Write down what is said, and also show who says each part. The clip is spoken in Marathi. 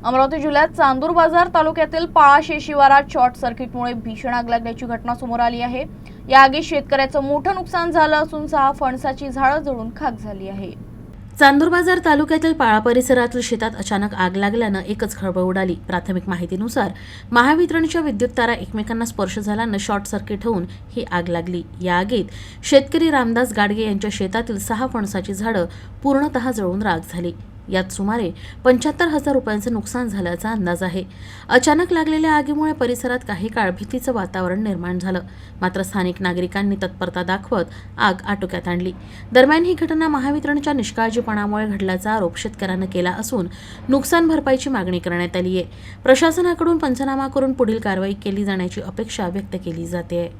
Speaker 1: अमरावती जिल्ह्यात चांदूर बाजार तालुक्यातील पाळाशे शिवारात शॉर्ट सर्किटमुळे भीषण आग लागल्याची घटना समोर आली आहे। या आगीत शेतकऱ्याचं मोठं नुकसान झालं असून 6 फणसाची झाडं जळून खाक झाली आहे।
Speaker 2: चांदूर बाजार तालुक्यातील पाळा परिसरातील शेतात अचानक आग लागल्यानं एकच खळबळ उडाली। प्राथमिक माहितीनुसार महावितरणच्या विद्युत तारा एकमेकांना स्पर्श झाल्यानं शॉर्ट सर्किट होऊन ही आग लागली। या आगीत शेतकरी रामदास गाडगे यांच्या शेतातील 6 फणसाची झाडं पूर्णतः जळून राख झाली। यात सुमारे 75,000 रुपयांचं नुकसान झाल्याचा अंदाज आहे। अचानक लागलेल्या आगीमुळे परिसरात काही काळ भीतीचं वातावरण निर्माण झालं, मात्र स्थानिक नागरिकांनी तत्परता दाखवत आग आटोक्यात आणली। दरम्यान ही घटना महावितरणच्या निष्काळजीपणामुळे घडल्याचा आरोप शेतकऱ्यांनी केला असून नुकसान भरपाईची मागणी करण्यात आली आहे। प्रशासनाकडून पंचनामा करून पुढील कारवाई केली जाण्याची अपेक्षा व्यक्त केली जाते।